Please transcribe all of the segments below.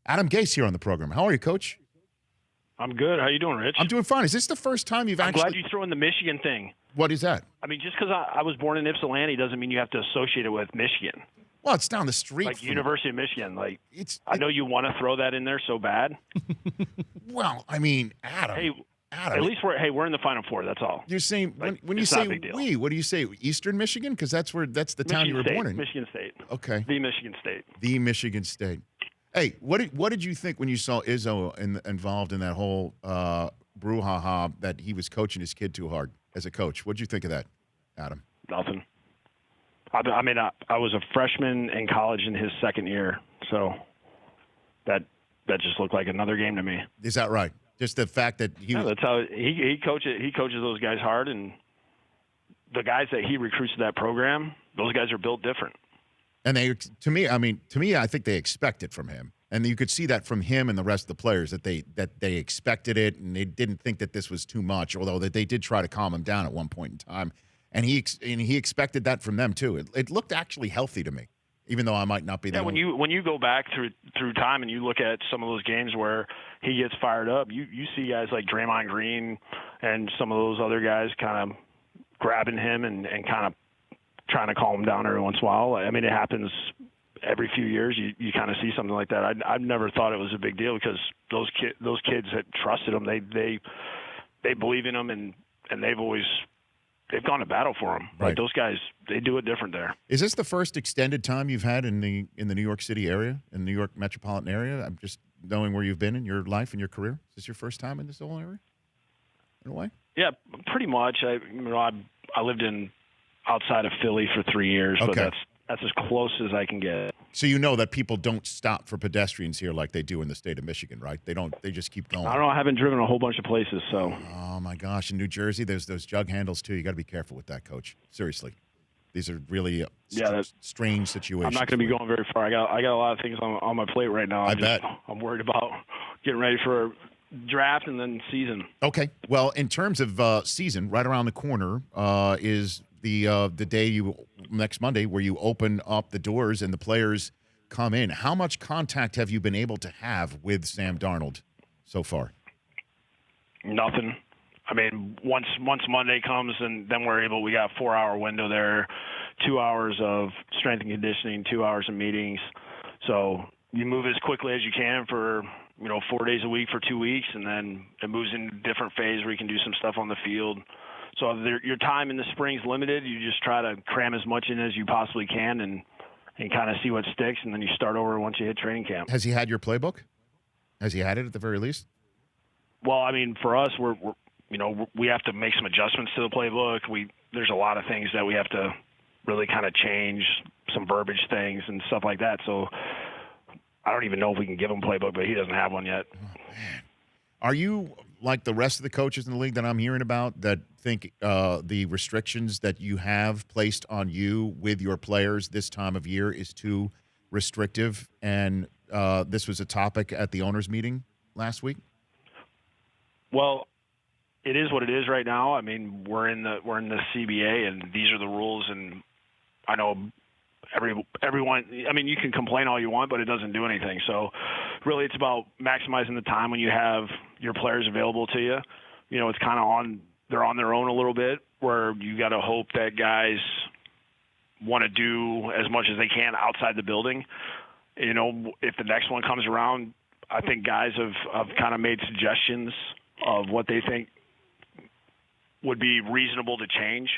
Adam Gase here on the program. How are you, Coach? I'm good. How you doing, Rich? I'm doing fine. Is this the first time you've I'm actually... glad you threw in the Michigan thing. What is that? I mean, just because I was born in Ypsilanti doesn't mean you have to associate it with Michigan. Well, it's down the street. Like University of Michigan. Like, I know you want to throw that in there so bad. Well, I mean, Adam. At least we're in the Final Four. That's all. You're saying Like, when you it's not say a big deal. we, what do you say? Eastern Michigan, because that's the town you were State, born in. Michigan State. Okay. The Michigan State. The Michigan State. Hey, what did you think when you saw Izzo involved in that whole brouhaha that he was coaching his kid too hard as a coach? What did you think of that, Adam? Nothing. I mean, I was a freshman in college in his second year, so that just looked like another game to me. Is that right? Just the fact that that's how he coaches. He coaches those guys hard, and the guys that he recruits to that program, those guys are built different. And to me, I think they expect it from him, and you could see that from him and the rest of the players that they expected it, and they didn't think that this was too much. Although that they did try to calm him down at one point in time, and he expected that from them too. It looked actually healthy to me, even though I might not be there. Yeah, when you go back through time and you look at some of those games where he gets fired up, you see guys like Draymond Green and some of those other guys kind of grabbing him and kind of trying to calm him down every once in a while. I mean, it happens every few years. You kind of see something like that. I've never thought it was a big deal because those kids had trusted him. They believe in him and they've gone to battle for him. Right. Like those guys, they do it different there. Is this the first extended time you've had in the New York City area, in the New York metropolitan area? I'm just knowing where you've been in your life and your career. Is this your first time in this whole area? In a way? Yeah, pretty much. I lived outside of Philly for 3 years, Okay. but that's as close as I can get. So you know that people don't stop for pedestrians here like they do in the state of Michigan, right? They don't. They just keep going. I don't know. I haven't driven a whole bunch of places, so. Oh my gosh! In New Jersey, there's those jug handles too. You got to be careful with that, Coach. Seriously, these are really strange situations. I'm not going to be going very far. I got a lot of things on my plate right now. I bet. I'm worried about getting ready for draft and then season. Okay. Well, in terms of season, right around the corner is the day next Monday where you open up the doors and the players come in. How much contact have you been able to have with Sam Darnold so far? Nothing. I mean, once Monday comes and then we got a 4-hour window there, 2 hours of strength and conditioning, 2 hours of meetings. So you move as quickly as you can for 4 days a week for 2 weeks, and then it moves into a different phase where you can do some stuff on the field. So your time in the spring is limited. You just try to cram as much in as you possibly can and kind of see what sticks, and then you start over once you hit training camp. Has he had your playbook? Has he had it at the very least? Well, I mean, for us, we have to make some adjustments to the playbook. There's a lot of things that we have to really kind of change, some verbiage things and stuff like that. So I don't even know if we can give him a playbook, but he doesn't have one yet. Oh, man. Are you like the rest of the coaches in the league that I'm hearing about that think the restrictions that you have placed on you with your players this time of year is too restrictive? And this was a topic at the owners' meeting last week? Well, it is what it is right now. I mean, we're in the CBA, and these are the rules. And I know everyone. I mean, you can complain all you want, but it doesn't do anything. So, really, it's about maximizing the time when you have your players available to you. It's kind of they're on their own a little bit, where you got to hope that guys want to do as much as they can outside the building. If the next one comes around, I think guys have kind of made suggestions of what they think would be reasonable to change.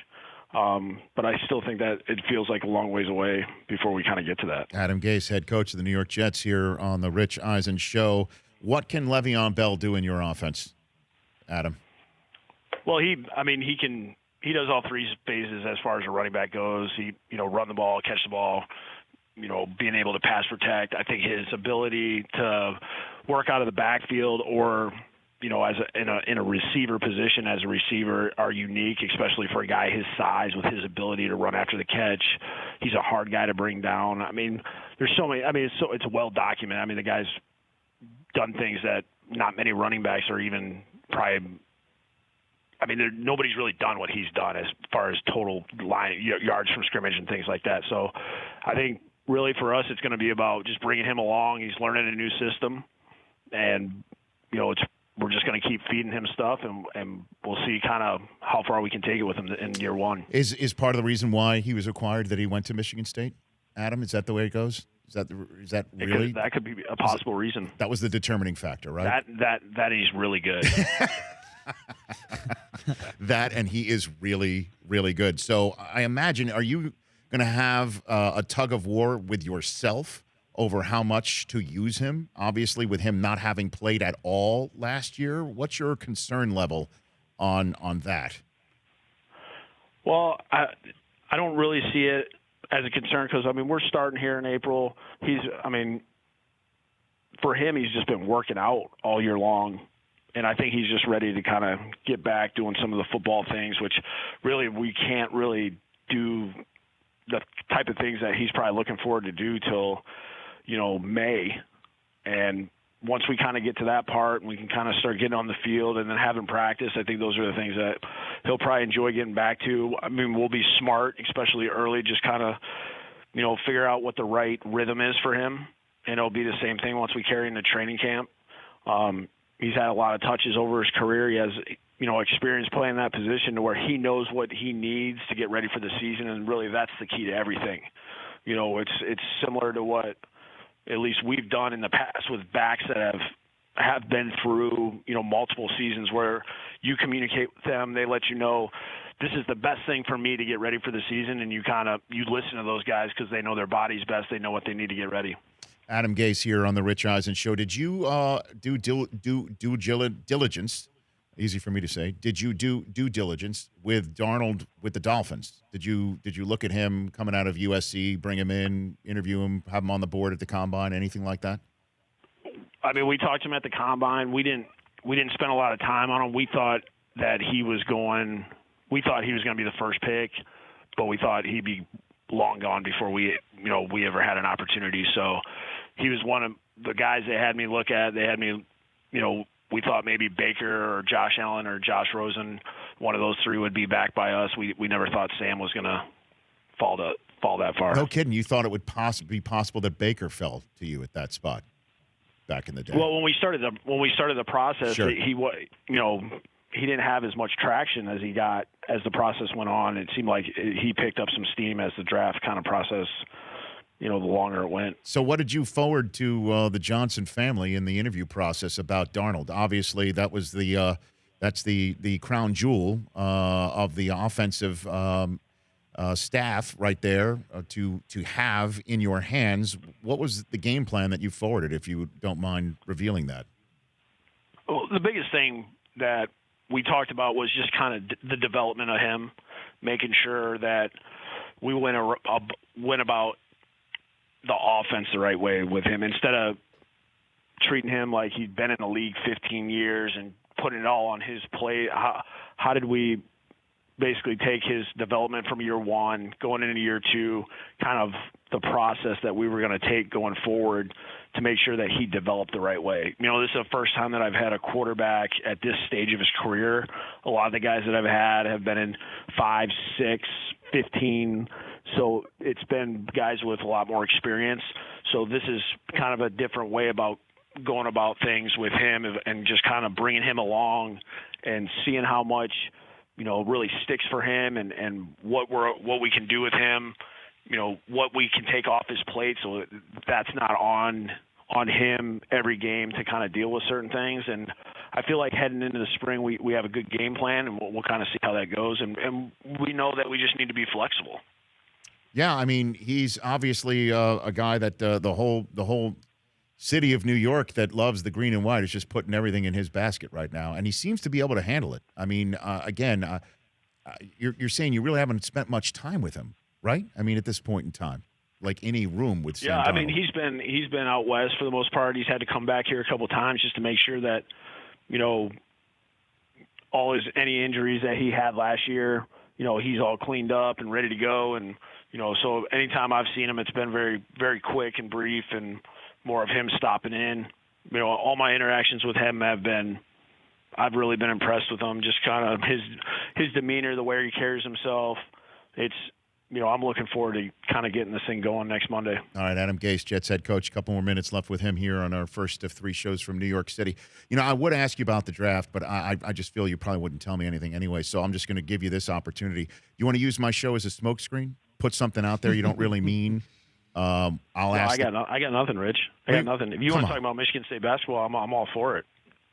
But I still think that it feels like a long ways away before we kind of get to that. Adam Gase, head coach of the New York Jets, here on the Rich Eisen Show. What can Le'Veon Bell do in your offense, Adam? Well, he does all three phases as far as a running back goes. He, run the ball, catch the ball, being able to pass protect. I think his ability to work out of the backfield or in a receiver position as a receiver are unique, especially for a guy his size with his ability to run after the catch. He's a hard guy to bring down. I mean, there's so many. I mean, it's well documented. I mean, the guy's done things that not many running backs are even probably. I mean, nobody's really done what he's done as far as total line yards from scrimmage and things like that. So, I think really for us, it's going to be about just bringing him along. He's learning a new system, and we're just going to keep feeding him stuff, and we'll see kind of how far we can take it with him in year one. Is part of the reason why he was acquired that he went to Michigan State? Adam, is that the way it goes? Is that really? That could be a possible reason. That was the determining factor, right? That he's really good. That, and he is really, really good. So I imagine, are you going to have a tug of war with yourself over how much to use him? Obviously, with him not having played at all last year, what's your concern level on that? Well, I don't really see it as a concern because, we're starting here in April. For him, he's just been working out all year long. And I think he's just ready to kind of get back doing some of the football things, which really we can't really do the type of things that he's probably looking forward to do till, May. And once we kind of get to that part and we can kind of start getting on the field and then having practice, I think those are the things that he'll probably enjoy getting back to. We'll be smart, especially early, just kind of, figure out what the right rhythm is for him. And it'll be the same thing once we carry into training camp. He's had a lot of touches over his career. He has, experience playing that position to where he knows what he needs to get ready for the season, and really that's the key to everything. It's similar to what at least we've done in the past with backs that have been through, multiple seasons where you communicate with them, they let you know this is the best thing for me to get ready for the season, and you listen to those guys because they know their body's best, they know what they need to get ready. Adam Gase here on the Rich Eisen Show. Did you do diligence? Easy for me to say. Did you do due diligence with Darnold with the Dolphins? Did you look at him coming out of USC, bring him in, interview him, have him on the board at the combine, anything like that? We talked to him at the combine. We didn't spend a lot of time on him. We thought that he was going to be the first pick, but we thought he'd be long gone before we ever had an opportunity. So he was one of the guys they had me look at. They had me, we thought maybe Baker or Josh Allen or Josh Rosen, one of those three would be back by us. We never thought Sam was going to fall that far. No kidding. You thought it would be possible that Baker fell to you at that spot back in the day. Well, when we started the process, sure. He didn't have as much traction as he got as the process went on. It seemed like he picked up some steam as the draft kind of process, the longer it went. So what did you forward to the Johnson family in the interview process about Darnold? Obviously, that was that's the crown jewel of the offensive staff right there to have in your hands. What was the game plan that you forwarded, if you don't mind revealing that? Well, the biggest thing that we talked about was just kind of the development of him, making sure that we went about the offense the right way with him instead of treating him like he'd been in the league 15 years and putting it all on his plate. How did we basically take his development from year one, going into year two, kind of the process that we were going to take going forward to make sure that he developed the right way. This is the first time that I've had a quarterback at this stage of his career. A lot of the guys that I've had have been in 5, 6, 15. So it's been guys with a lot more experience. So this is kind of a different way about going about things with him and just kind of bringing him along and seeing how much, really sticks for him and what we can do with him, what we can take off his plate so that's not on him every game to kind of deal with certain things. And I feel like heading into the spring, we have a good game plan, and we'll kind of see how that goes. And we know that we just need to be flexible. Yeah, he's obviously a guy that the whole city of New York that loves the green and white is just putting everything in his basket right now, and he seems to be able to handle it. You're saying you really haven't spent much time with him, right? At this point in time, like any room with Sam Darnold. He's been out west for the most part. He's had to come back here a couple of times just to make sure that, any injuries that he had last year, he's all cleaned up and ready to go. And, so anytime I've seen him, it's been very, very quick and brief and more of him stopping in. All my interactions with him I've really been impressed with him. Just kind of his demeanor, the way he carries himself. I'm looking forward to kind of getting this thing going next Monday. All right, Adam Gase, Jets head coach. A couple more minutes left with him here on our first of 3 shows from New York City. I would ask you about the draft, but I just feel you probably wouldn't tell me anything anyway, so I'm just going to give you this opportunity. You want to use my show as a smokescreen? Put something out there you don't really mean? I got nothing, Rich. I got nothing. If you want to talk about Michigan State basketball, I'm all for it.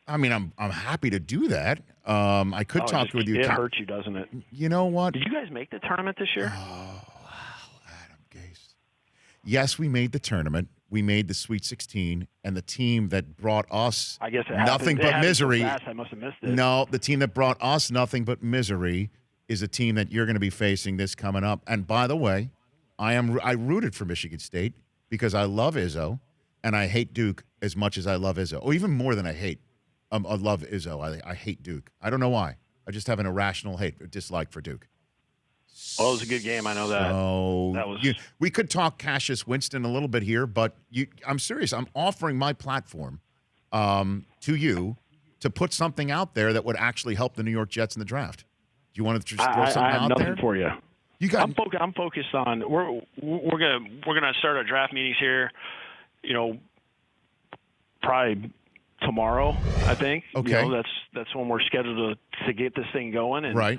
I mean, I'm happy to do that. I could talk with you. It hurts you, doesn't it? You know what? Did you guys make the tournament this year? Oh, wow, Adam Gase. Yes, we made the tournament. We made the Sweet 16, and the team that brought us nothing but misery. I must have missed it. No, the team that brought us nothing but misery is a team that you're going to be facing this coming up. And by the way, I rooted for Michigan State because I love Izzo, and I hate Duke as much as I love Izzo, or even more than I hate. I love Izzo. I hate Duke. I don't know why. I just have an irrational dislike for Duke. Well, it was a good game. I know that. So that was. We could talk Cassius Winston a little bit here, but I'm serious. I'm offering my platform to you to put something out there that would actually help the New York Jets in the draft. Do you want to just throw something out there? I have nothing for you. I'm focused on. We're gonna start our draft meetings here. Probably tomorrow, I think. Okay. That's when we're scheduled to get this thing going. And, right.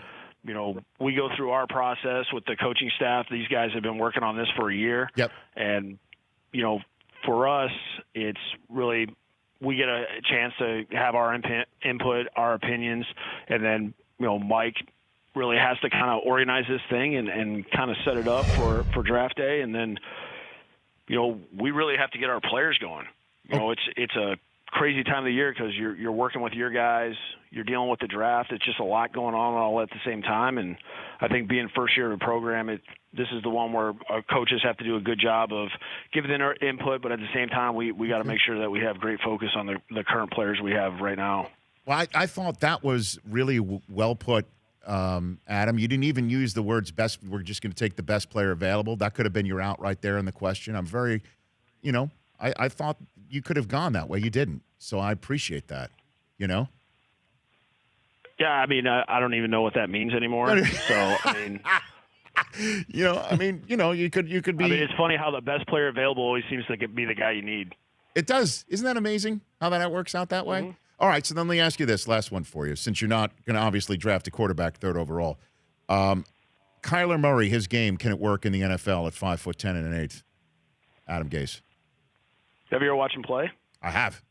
We go through our process with the coaching staff. These guys have been working on this for a year. Yep. And, for us, it's really we get a chance to have our input, our opinions, and then, Mike really has to kind of organize this thing and kind of set it up for draft day. And then, we really have to get our players going. It's a crazy time of the year because you're working with your guys, you're dealing with the draft. It's just a lot going on all at the same time. And I think being first year of the program, this is the one where our coaches have to do a good job of giving their input, but at the same time, we got to make sure that we have great focus on the current players we have right now. Well, I thought that was really well put, Adam. You didn't even use the words best. We're just going to take the best player available. That could have been your out right there in the question. I'm very, I thought you could have gone that way. You didn't. So I appreciate that, Yeah, I mean, I don't even know what that means anymore. So, I mean. You could be. I mean, it's funny how the best player available always seems to be the guy you need. It does. Isn't that amazing how that works out that way? Mm-hmm. All right, so then let me ask you this last one for you, since you're not going to obviously draft a quarterback 3rd overall. Kyler Murray, his game, can it work in the NFL at 5'10" and 1/8"? Adam Gase. Have you ever watched him play? I have.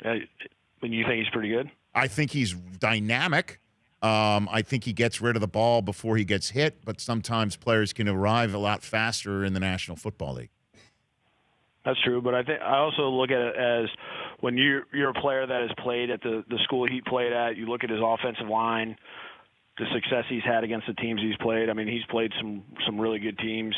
When you think he's pretty good? I think he's dynamic. I think he gets rid of the ball before he gets hit, but sometimes players can arrive a lot faster in the National Football League. That's true, but I also look at it as when you're a player that has played at the school he played at, you look at his offensive line, the success he's had against the teams he's played. I mean, he's played some really good teams.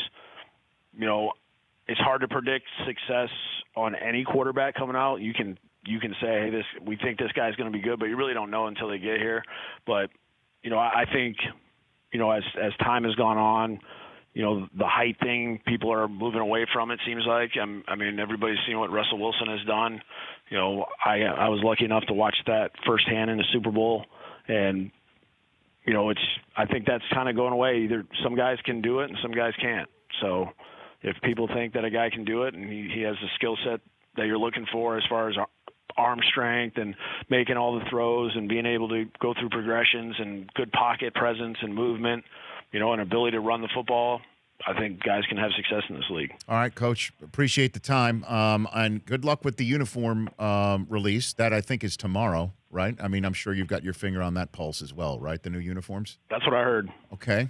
It's hard to predict success on any quarterback coming out. You can say, hey, we think this guy's going to be good, but you really don't know until they get here. But, I think, as time has gone on, the height thing, people are moving away from it, seems like. I mean, everybody's seen what Russell Wilson has done. I was lucky enough to watch that firsthand in the Super Bowl. And, I think that's kind of going away. Either some guys can do it and some guys can't. So if people think that a guy can do it and he has the skill set that you're looking for as far as arm strength and making all the throws and being able to go through progressions and good pocket presence and movement, an ability to run the football, I think guys can have success in this league. All right, Coach. Appreciate the time. And good luck with the uniform release. That, I think, is tomorrow, right? I mean, I'm sure you've got your finger on that pulse as well, right? The new uniforms? That's what I heard. Okay.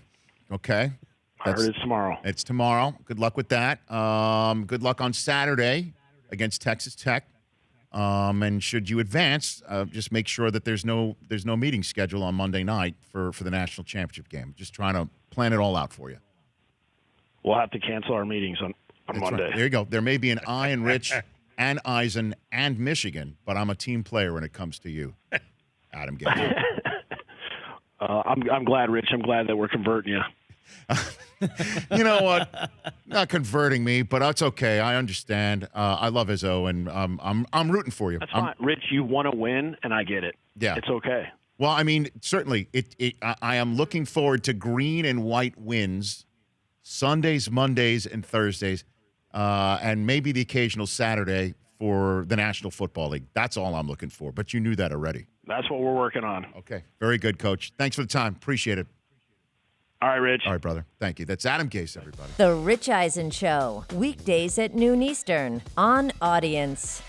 I heard it's tomorrow. It's tomorrow. Good luck with that. Good luck on Saturday against Texas Tech. And should you advance, just make sure that there's no meeting schedule on Monday night for the national championship game. Just trying to plan it all out for you. We'll have to cancel our meetings on Monday. Right. There you go. There may be an I in Rich and Eisen and Michigan, but I'm a team player when it comes to you, Adam Gase. I'm glad, Rich. I'm glad that we're converting you. You know what? Not converting me, but that's okay. I understand. I love Izzo, and I'm rooting for you. That's fine, Rich. You want to win, and I get it. Yeah, it's okay. Well, I mean, certainly, I am looking forward to green and white wins Sundays, Mondays, and Thursdays, and maybe the occasional Saturday for the National Football League. That's all I'm looking for, but you knew that already. That's what we're working on. Okay, very good, Coach. Thanks for the time. Appreciate it. All right, Rich. All right, brother. Thank you. That's Adam Gase, everybody. The Rich Eisen Show, weekdays at noon Eastern on Audience.